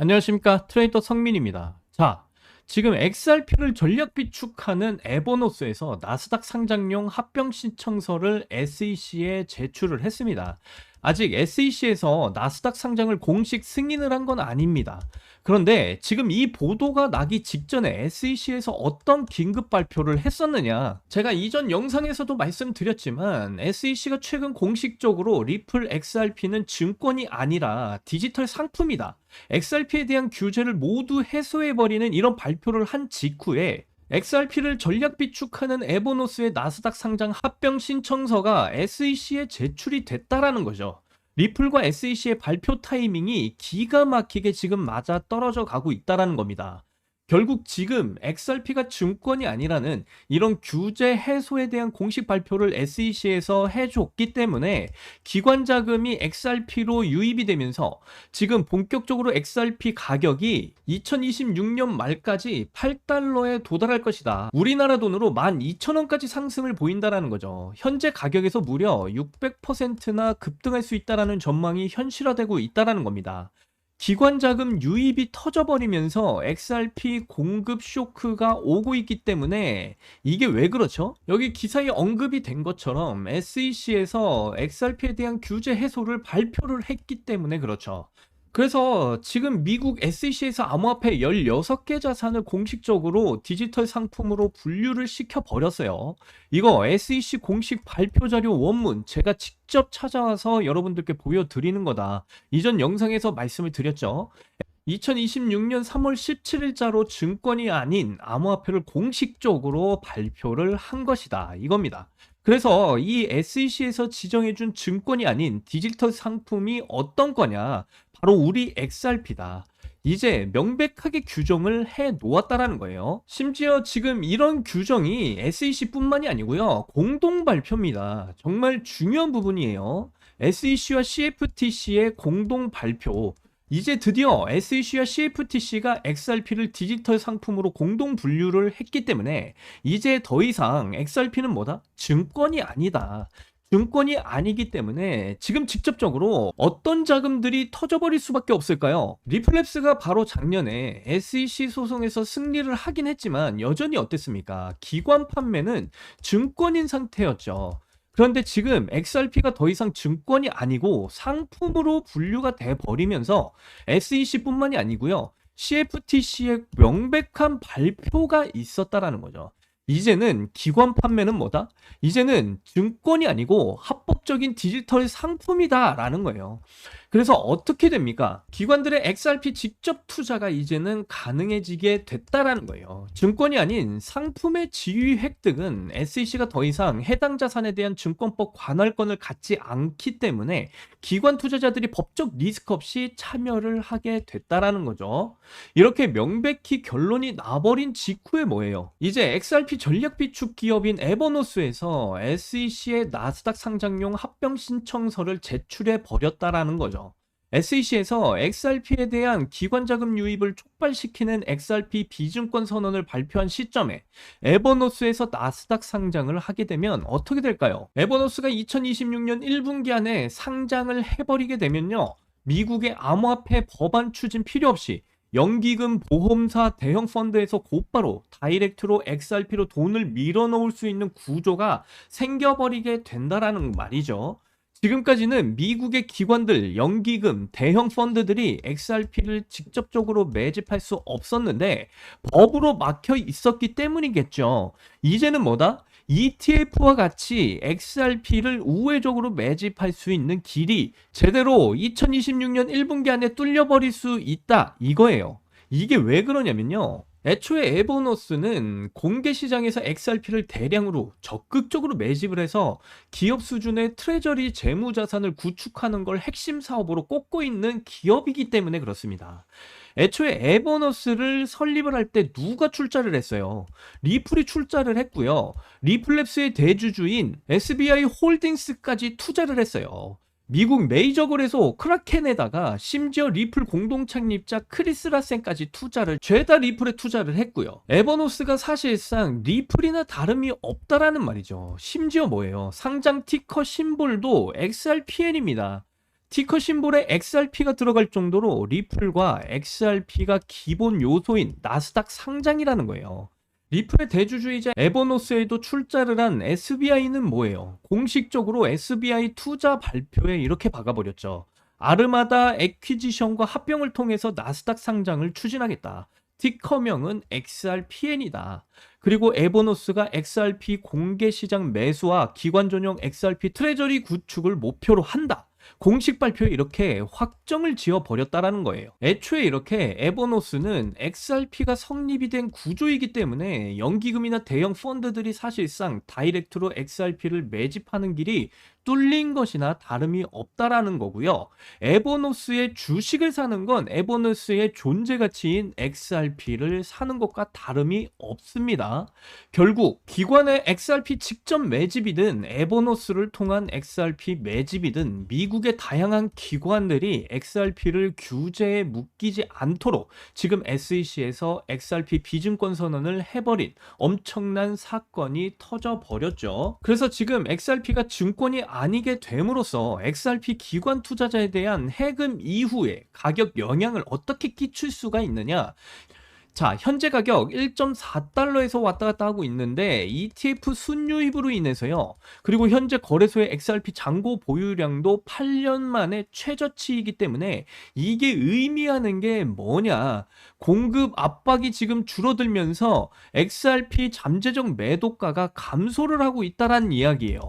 안녕하십니까, 트레이더 성민입니다. 자, 지금 XRP를 전략 비축하는 에버노스에서 나스닥 상장용 합병 신청서를 SEC에 제출을 했습니다. 아직 SEC에서 나스닥 상장을 공식 승인을 한 건 아닙니다. 그런데 지금 이 보도가 나기 직전에 SEC에서 어떤 긴급 발표를 했었느냐? 제가 이전 영상에서도 말씀드렸지만 SEC가 최근 공식적으로 리플 XRP는 증권이 아니라 디지털 상품이다, XRP에 대한 규제를 모두 해소해버리는 이런 발표를 한 직후에 XRP를 전략 비축하는 에버노스의 나스닥 상장 합병 신청서가 SEC에 제출이 됐다라는 거죠. 리플과 SEC의 발표 타이밍이 기가 막히게 지금 맞아 떨어져 가고 있다라는 겁니다. 결국 지금 XRP가 증권이 아니라는 이런 규제 해소에 대한 공식 발표를 SEC에서 해줬기 때문에 기관 자금이 XRP로 유입이 되면서 지금 본격적으로 XRP 가격이 2026년 말까지 8달러에 도달할 것이다. 우리나라 돈으로 12,000원까지 상승을 보인다라는 거죠. 현재 가격에서 무려 600%나 급등할 수 있다라는 전망이 현실화되고 있다라는 겁니다. 기관 자금 유입이 터져버리면서 XRP 공급 쇼크가 오고 있기 때문에 이게 왜 그렇죠? 여기 기사에 언급이 된 것처럼 SEC에서 XRP에 대한 규제 해소를 발표를 했기 때문에 그렇죠. 그래서 지금 미국 SEC에서 암호화폐 16개 자산을 공식적으로 디지털 상품으로 분류를 시켜버렸어요. 이거 SEC 공식 발표 자료 원문 제가 직접 찾아와서 여러분들께 보여드리는 거다. 이전 영상에서 말씀을 드렸죠. 2026년 3월 17일자로 증권이 아닌 암호화폐를 공식적으로 발표를 한 것이다, 이겁니다. 그래서 이 SEC에서 지정해준 증권이 아닌 디지털 상품이 어떤 거냐? 바로 우리 XRP다. 이제 명백하게 규정을 해 놓았다라는 거예요. 심지어 지금 이런 규정이 SEC뿐만이 아니고요, 공동 발표입니다. 정말 중요한 부분이에요. SEC와 CFTC의 공동 발표. 이제 드디어 SEC와 CFTC가 XRP를 디지털 상품으로 공동 분류를 했기 때문에 이제 더 이상 XRP는 뭐다? 증권이 아니다. 증권이 아니기 때문에 지금 직접적으로 어떤 자금들이 터져버릴 수밖에 없을까요? 리플랩스가 바로 작년에 SEC 소송에서 승리를 하긴 했지만 여전히 어땠습니까? 기관 판매는 증권인 상태였죠. 그런데 지금 XRP가 더 이상 증권이 아니고 상품으로 분류가 돼 버리면서 SEC뿐만이 아니고요, CFTC의 명백한 발표가 있었다라는 거죠. 이제는 기관 판매는 뭐다? 이제는 증권이 아니고 합법적인 디지털 상품이다라는 거예요. 그래서 어떻게 됩니까? 기관들의 XRP 직접 투자가 이제는 가능해지게 됐다라는 거예요. 증권이 아닌 상품의 지위 획득은 SEC가 더 이상 해당 자산에 대한 증권법 관할권을 갖지 않기 때문에 기관 투자자들이 법적 리스크 없이 참여를 하게 됐다라는 거죠. 이렇게 명백히 결론이 나버린 직후에 뭐예요? 이제 XRP 전략 비축 기업인 에버노스에서 SEC의 나스닥 상장용 합병 신청서를 제출해 버렸다라는 거죠. SEC에서 XRP에 대한 기관 자금 유입을 촉발시키는 XRP 비증권 선언을 발표한 시점에 에버노스에서 나스닥 상장을 하게 되면 어떻게 될까요? 에버노스가 2026년 1분기 안에 상장을 해버리게 되면요, 미국의 암호화폐 법안 추진 필요 없이 연기금 보험사 대형 펀드에서 곧바로 다이렉트로 XRP로 돈을 밀어넣을 수 있는 구조가 생겨버리게 된다라는 말이죠. 지금까지는 미국의 기관들, 연기금, 대형 펀드들이 XRP를 직접적으로 매집할 수 없었는데 법으로 막혀 있었기 때문이겠죠. 이제는 뭐다? ETF와 같이 XRP를 우회적으로 매집할 수 있는 길이 제대로 2026년 1분기 안에 뚫려버릴 수 있다, 이거예요. 이게 왜 그러냐면요, 애초에 에버노스는 공개 시장에서 XRP를 대량으로 적극적으로 매집을 해서 기업 수준의 트레저리 재무자산을 구축하는 걸 핵심 사업으로 꼽고 있는 기업이기 때문에 그렇습니다. 애초에 에버너스를 설립을 할 때 누가 출자를 했어요? 리플이 출자를 했고요, 리플랩스의 대주주인 SBI 홀딩스까지 투자를 했어요. 미국 메이저 거래소 크라켄에다가 심지어 리플 공동 창립자 크리스 라센까지 투자를, 죄다 리플에 투자를 했고요. 에버노스가 사실상 리플이나 다름이 없다라는 말이죠. 심지어 뭐예요? 상장 티커 심볼도 XRPN입니다. 티커 심볼에 XRP가 들어갈 정도로 리플과 XRP가 기본 요소인 나스닥 상장이라는 거예요. 리플의 대주주이자 에버노스에도 출자를 한 SBI는 뭐예요? 공식적으로 SBI 투자 발표에 이렇게 박아버렸죠. 아르마다 애퀴지션과 합병을 통해서 나스닥 상장을 추진하겠다. 티커명은 XRPN이다. 그리고 에버노스가 XRP 공개 시장 매수와 기관 전용 XRP 트레저리 구축을 목표로 한다. 공식 발표에 이렇게 확정을 지어 버렸다라는 거예요. 애초에 이렇게 에버노스는 XRP가 성립이 된 구조이기 때문에 연기금이나 대형 펀드들이 사실상 다이렉트로 XRP를 매집하는 길이 뚫린 것이나 다름이 없다라는 거고요. 에버노스의 주식을 사는 건 에버노스의 존재 가치인 XRP를 사는 것과 다름이 없습니다. 결국 기관의 XRP 직접 매집이든 에버노스를 통한 XRP 매집이든 미국의 다양한 기관들이 XRP를 규제에 묶이지 않도록 지금 SEC에서 XRP 비증권 선언을 해버린 엄청난 사건이 터져버렸죠. 그래서 지금 XRP가 증권이 아니게 됨으로써 XRP 기관 투자자에 대한 해금 이후에 가격 영향을 어떻게 끼칠 수가 있느냐. 자, 현재 가격 1.4달러에서 왔다 갔다 하고 있는데 ETF 순유입으로 인해서요. 그리고 현재 거래소의 XRP 잔고 보유량도 8년 만에 최저치이기 때문에 이게 의미하는 게 뭐냐. 공급 압박이 지금 줄어들면서 XRP 잠재적 매도가가 감소를 하고 있다라는 이야기예요.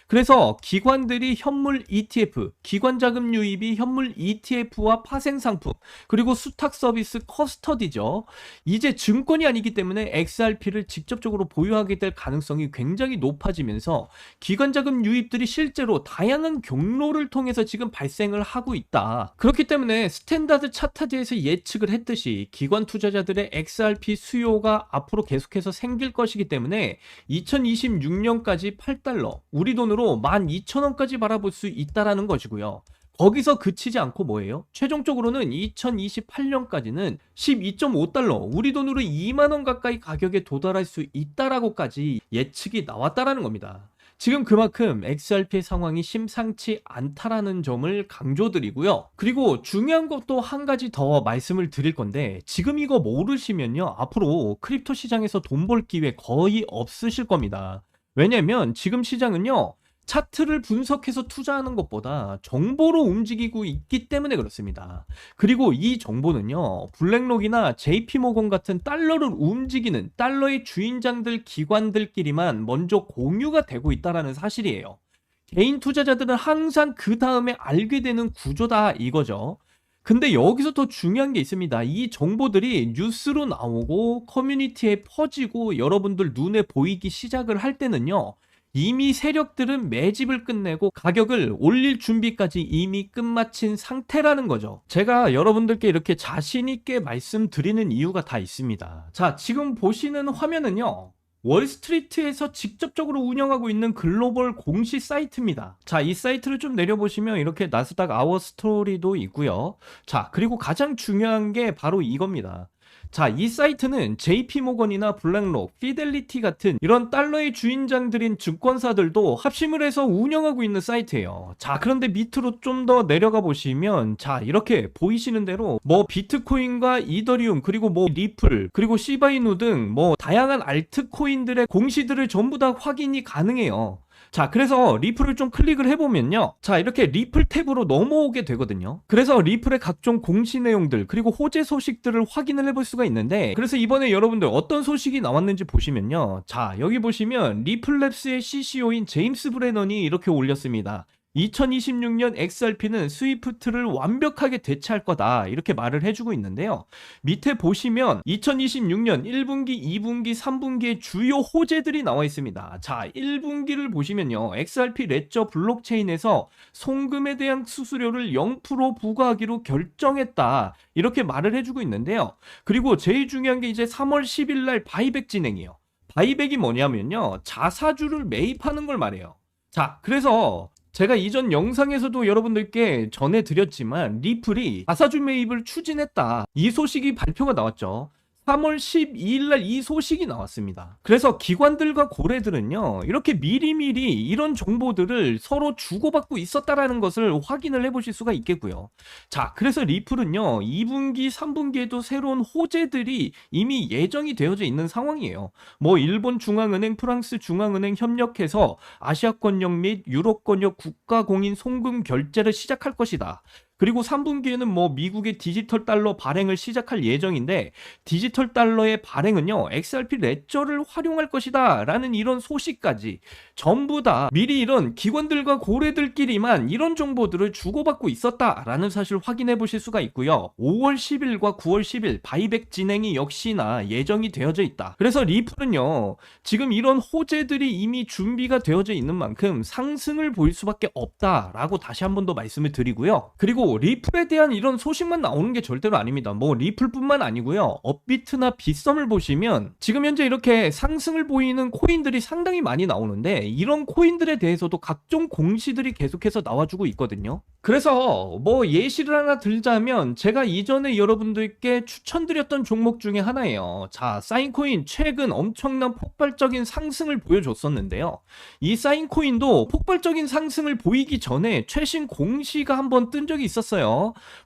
그래서 기관들이 현물 ETF, 기관 자금 유입이 현물 ETF와 파생 상품, 그리고 수탁 서비스 커스터디죠. 이제 증권이 아니기 때문에 XRP를 직접적으로 보유하게 될 가능성이 굉장히 높아지면서 기관 자금 유입들이 실제로 다양한 경로를 통해서 지금 발생을 하고 있다. 그렇기 때문에 스탠다드 차트지에서 예측을 했듯이 기관 투자자들의 XRP 수요가 앞으로 계속해서 생길 것이기 때문에 2026년까지 8달러, 우리 돈으로 12,000원까지 바라볼 수 있다라는 것이고요. 거기서 그치지 않고 뭐예요? 최종적으로는 2028년까지는 12.5달러, 우리 돈으로 2만원 가까이 가격에 도달할 수 있다라고까지 예측이 나왔다라는 겁니다. 지금 그만큼 XRP의 상황이 심상치 않다라는 점을 강조드리고요. 그리고 중요한 것도 한 가지 더 말씀을 드릴 건데, 지금 이거 모르시면요, 앞으로 크립토 시장에서 돈 벌 기회 거의 없으실 겁니다. 왜냐면 지금 시장은요, 차트를 분석해서 투자하는 것보다 정보로 움직이고 있기 때문에 그렇습니다. 그리고 이 정보는요, 블랙록이나 JP모건 같은 달러를 움직이는 달러의 주인장들 기관들끼리만 먼저 공유가 되고 있다는 사실이에요. 개인 투자자들은 항상 그 다음에 알게 되는 구조다 이거죠. 근데 여기서 더 중요한 게 있습니다. 이 정보들이 뉴스로 나오고 커뮤니티에 퍼지고 여러분들 눈에 보이기 시작을 할 때는요, 이미 세력들은 매집을 끝내고 가격을 올릴 준비까지 이미 끝마친 상태라는 거죠. 제가 여러분들께 이렇게 자신 있게 말씀드리는 이유가 다 있습니다. 자, 지금 보시는 화면은요, 월스트리트에서 직접적으로 운영하고 있는 글로벌 공시 사이트입니다. 자, 이 사이트를 좀 내려보시면 이렇게 나스닥 아워 스토리도 있고요. 자, 그리고 가장 중요한 게 바로 이겁니다. 자, 이 사이트는 JP모건이나 블랙록, 피델리티 같은 이런 달러의 주인장들인 증권사들도 합심을 해서 운영하고 있는 사이트예요. 자, 그런데 밑으로 좀 더 내려가 보시면, 자, 이렇게 보이시는 대로 뭐 비트코인과 이더리움, 그리고 뭐 리플, 그리고 시바이누 등 뭐 다양한 알트코인들의 공시들을 전부 다 확인이 가능해요. 자, 그래서 리플을 좀 클릭을 해보면요, 자, 이렇게 리플 탭으로 넘어오게 되거든요. 그래서 리플의 각종 공시 내용들, 그리고 호재 소식들을 확인을 해볼 수가 있는데, 그래서 이번에 여러분들 어떤 소식이 나왔는지 보시면요, 자, 여기 보시면 리플랩스의 CCO인 제임스 브레넌이 이렇게 올렸습니다. 2026년 XRP는 스위프트를 완벽하게 대체할 거다, 이렇게 말을 해주고 있는데요. 밑에 보시면 2026년 1분기, 2분기, 3분기의 주요 호재들이 나와 있습니다. 자, 1분기를 보시면요, XRP 레저 블록체인에서 송금에 대한 수수료를 0% 부과하기로 결정했다, 이렇게 말을 해주고 있는데요. 그리고 제일 중요한 게 이제 3월 10일 날 바이백 진행이에요. 바이백이 뭐냐면요, 자사주를 매입하는 걸 말해요. 자, 그래서 제가 이전 영상에서도 여러분들께 전해드렸지만 리플이 자사주 매입을 추진했다, 이 소식이 발표가 나왔죠. 3월 12일 날 이 소식이 나왔습니다. 그래서 기관들과 고래들은요, 이렇게 미리미리 이런 정보들을 서로 주고받고 있었다라는 것을 확인을 해보실 수가 있겠고요. 자, 그래서 리플은요, 2분기, 3분기에도 새로운 호재들이 이미 예정이 되어져 있는 상황이에요. 뭐 일본 중앙은행, 프랑스 중앙은행 협력해서 아시아권역 및 유럽권역 국가공인 송금 결제를 시작할 것이다. 그리고 3분기에는 뭐 미국의 디지털 달러 발행을 시작할 예정인데, 디지털 달러의 발행은요, XRP 레저를 활용할 것이다 라는 이런 소식까지 전부 다 미리 이런 기관들과 고래들끼리만 이런 정보들을 주고받고 있었다라는 사실을 확인해 보실 수가 있고요. 5월 10일과 9월 10일 바이백 진행이 역시나 예정이 되어져 있다. 그래서 리플은요, 지금 이런 호재들이 이미 준비가 되어져 있는 만큼 상승을 보일 수밖에 없다라고 다시 한 번 더 말씀을 드리고요. 그리고 리플에 대한 이런 소식만 나오는 게 절대로 아닙니다. 뭐 리플뿐만 아니고요, 업비트나 빗썸을 보시면 지금 현재 이렇게 상승을 보이는 코인들이 상당히 많이 나오는데, 이런 코인들에 대해서도 각종 공시들이 계속해서 나와주고 있거든요. 그래서 뭐 예시를 하나 들자면, 제가 이전에 여러분들께 추천드렸던 종목 중에 하나예요. 자, 사인코인 최근 엄청난 폭발적인 상승을 보여줬었는데요. 이 사인코인도 폭발적인 상승을 보이기 전에 최신 공시가 한번 뜬 적이 있었어요.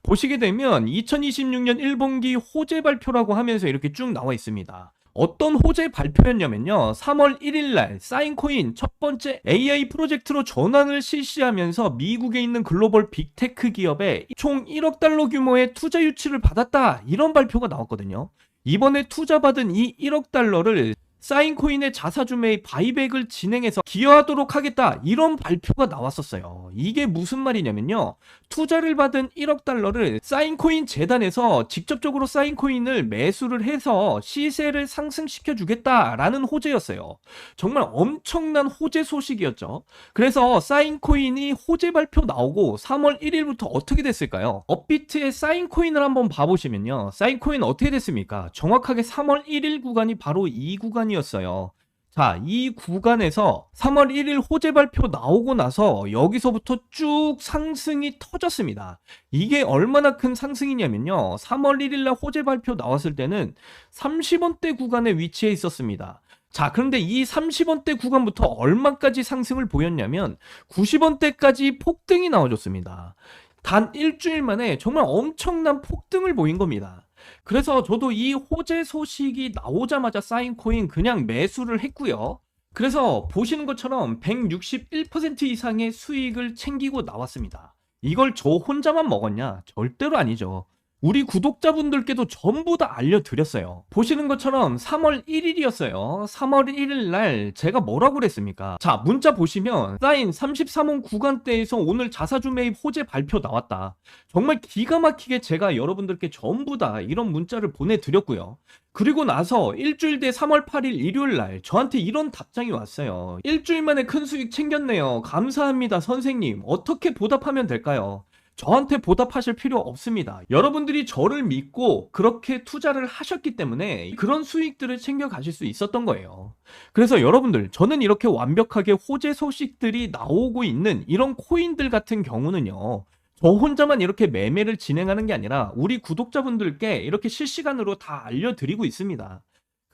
보시게 되면 2026년 1분기 호재 발표라고 하면서 이렇게 쭉 나와 있습니다. 어떤 호재 발표였냐면요, 3월 1일날 사인코인 첫 번째 AI 프로젝트로 전환을 실시하면서 미국에 있는 글로벌 빅테크 기업에 총 1억 달러 규모의 투자 유치를 받았다, 이런 발표가 나왔거든요. 이번에 투자받은 이 1억 달러를 사인코인의 자사주 매입 바이백을 진행해서 기여하도록 하겠다, 이런 발표가 나왔었어요. 이게 무슨 말이냐면요, 투자를 받은 1억 달러를 사인코인 재단에서 직접적으로 사인코인을 매수를 해서 시세를 상승시켜 주겠다라는 호재였어요. 정말 엄청난 호재 소식이었죠. 그래서 사인코인이 호재 발표 나오고 3월 1일부터 어떻게 됐을까요? 업비트의 사인코인을 한번 봐보시면요, 사인코인 어떻게 됐습니까? 정확하게 3월 1일 구간이 바로 이 구간이었어요. 자, 이 구간에서 3월 1일 호재 발표 나오고 나서 여기서부터 쭉 상승이 터졌습니다. 이게 얼마나 큰 상승이냐면요, 3월 1일 날 호재 발표 나왔을 때는 30원대 구간에 위치해 있었습니다. 자, 그런데 이 30원대 구간부터 얼마까지 상승을 보였냐면 90원대까지 폭등이 나와줬습니다. 단 일주일 만에 정말 엄청난 폭등을 보인 겁니다. 그래서 저도 이 호재 소식이 나오자마자 사인코인 그냥 매수를 했고요. 그래서 보시는 것처럼 161% 이상의 수익을 챙기고 나왔습니다. 이걸 저 혼자만 먹었냐? 절대로 아니죠. 우리 구독자분들께도 전부 다 알려드렸어요. 보시는 것처럼 3월 1일이었어요. 3월 1일 날 제가 뭐라고 그랬습니까? 자, 문자 보시면 사인 33원 구간대에서 오늘 자사주 매입 호재 발표 나왔다. 정말 기가 막히게 제가 여러분들께 전부 다 이런 문자를 보내드렸고요. 그리고 나서 일주일 뒤 3월 8일 일요일 날 저한테 이런 답장이 왔어요. 일주일 만에 큰 수익 챙겼네요. 감사합니다, 선생님. 어떻게 보답하면 될까요? 저한테 보답하실 필요 없습니다. 여러분들이 저를 믿고 그렇게 투자를 하셨기 때문에 그런 수익들을 챙겨 가실 수 있었던 거예요. 그래서 여러분들, 저는 이렇게 완벽하게 호재 소식들이 나오고 있는 이런 코인들 같은 경우는요, 저 혼자만 이렇게 매매를 진행하는 게 아니라 우리 구독자분들께 이렇게 실시간으로 다 알려드리고 있습니다.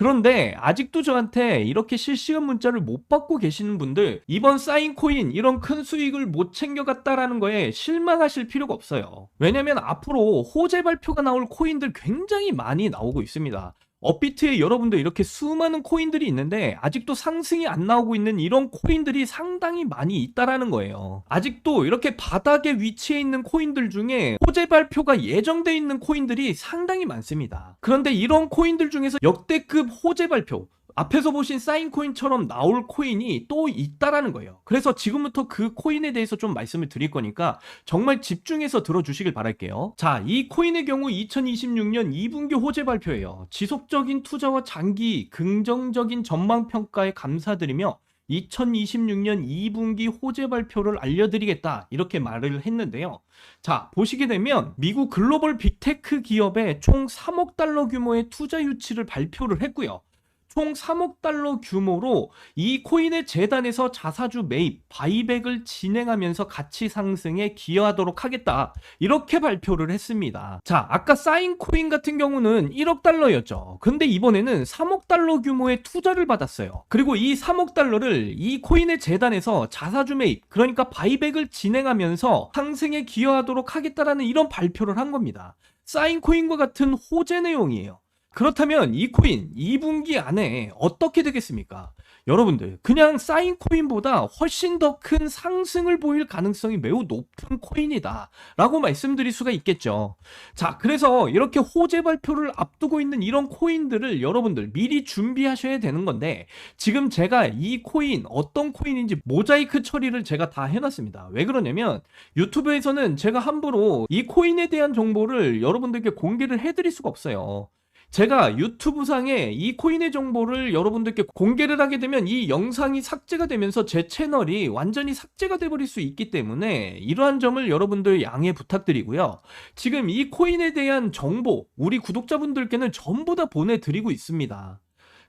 그런데 아직도 저한테 이렇게 실시간 문자를 못 받고 계시는 분들, 이번 사인코인 이런 큰 수익을 못 챙겨갔다라는 거에 실망하실 필요가 없어요. 왜냐면 앞으로 호재 발표가 나올 코인들 굉장히 많이 나오고 있습니다. 업비트에 여러분들 이렇게 수많은 코인들이 있는데 아직도 상승이 안 나오고 있는 이런 코인들이 상당히 많이 있다라는 거예요. 아직도 이렇게 바닥에 위치해 있는 코인들 중에 호재 발표가 예정돼 있는 코인들이 상당히 많습니다. 그런데 이런 코인들 중에서 역대급 호재 발표, 앞에서 보신 사인코인처럼 나올 코인이 또 있다라는 거예요. 그래서 지금부터 그 코인에 대해서 좀 말씀을 드릴 거니까 정말 집중해서 들어주시길 바랄게요. 자, 이 코인의 경우 2026년 2분기 호재 발표예요. 지속적인 투자와 장기 긍정적인 전망 평가에 감사드리며 2026년 2분기 호재 발표를 알려드리겠다, 이렇게 말을 했는데요. 자, 보시게 되면 미국 글로벌 빅테크 기업에 총 3억 달러 규모의 투자 유치를 발표를 했고요. 총 3억 달러 규모로 이 코인의 재단에서 자사주 매입, 바이백을 진행하면서 가치 상승에 기여하도록 하겠다. 이렇게 발표를 했습니다. 자, 아까 사인 코인 같은 경우는 1억 달러였죠. 근데 이번에는 3억 달러 규모의 투자를 받았어요. 그리고 이 3억 달러를 이 코인의 재단에서 자사주 매입, 그러니까 바이백을 진행하면서 상승에 기여하도록 하겠다라는 이런 발표를 한 겁니다. 사인 코인과 같은 호재 내용이에요. 그렇다면 이 코인 2분기 안에 어떻게 되겠습니까? 여러분들, 그냥 사인 코인보다 훨씬 더 큰 상승을 보일 가능성이 매우 높은 코인이다 라고 말씀드릴 수가 있겠죠. 자, 그래서 이렇게 호재 발표를 앞두고 있는 이런 코인들을 여러분들 미리 준비하셔야 되는 건데, 지금 제가 이 코인 어떤 코인인지 모자이크 처리를 제가 다 해놨습니다. 왜 그러냐면 유튜브에서는 제가 함부로 이 코인에 대한 정보를 여러분들께 공개를 해드릴 수가 없어요. 제가 유튜브상에 이 코인의 정보를 여러분들께 공개를 하게 되면 이 영상이 삭제가 되면서 제 채널이 완전히 삭제가 돼버릴 수 있기 때문에 이러한 점을 여러분들 양해 부탁드리고요. 지금 이 코인에 대한 정보 우리 구독자분들께는 전부 다 보내드리고 있습니다.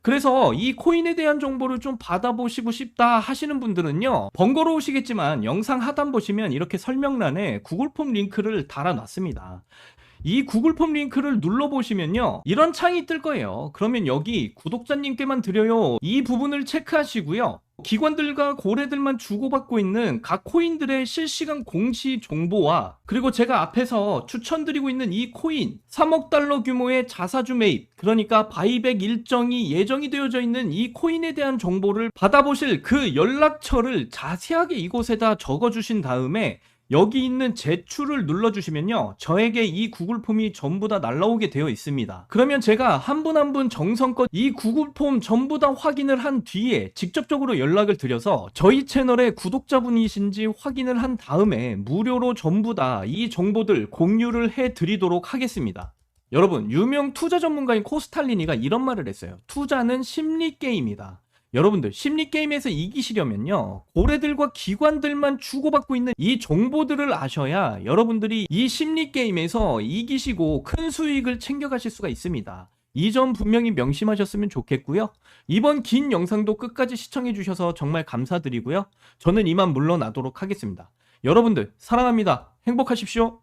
그래서 이 코인에 대한 정보를 좀 받아보시고 싶다 하시는 분들은요, 번거로우시겠지만 영상 하단 보시면 이렇게 설명란에 구글 폼 링크를 달아놨습니다. 이 구글 폼 링크를 눌러보시면요, 이런 창이 뜰 거예요. 그러면 여기 구독자님께만 드려요, 이 부분을 체크하시고요. 기관들과 고래들만 주고받고 있는 각 코인들의 실시간 공시 정보와, 그리고 제가 앞에서 추천드리고 있는 이 코인 3억 달러 규모의 자사주 매입, 그러니까 바이백 일정이 예정이 되어져 있는 이 코인에 대한 정보를 받아보실 그 연락처를 자세하게 이곳에다 적어주신 다음에 여기 있는 제출을 눌러주시면요, 저에게 이 구글 폼이 전부 다 날라오게 되어 있습니다. 그러면 제가 한 분 한 분 정성껏 이 구글 폼 전부 다 확인을 한 뒤에 직접적으로 연락을 드려서 저희 채널의 구독자분이신지 확인을 한 다음에 무료로 전부 다 이 정보들 공유를 해드리도록 하겠습니다. 여러분, 유명 투자 전문가인 코스탈리니가 이런 말을 했어요. 투자는 심리게임이다. 여러분들, 심리게임에서 이기시려면요, 고래들과 기관들만 주고받고 있는 이 정보들을 아셔야 여러분들이 이 심리게임에서 이기시고 큰 수익을 챙겨가실 수가 있습니다. 이 점 분명히 명심하셨으면 좋겠고요. 이번 긴 영상도 끝까지 시청해주셔서 정말 감사드리고요. 저는 이만 물러나도록 하겠습니다. 여러분들, 사랑합니다. 행복하십시오.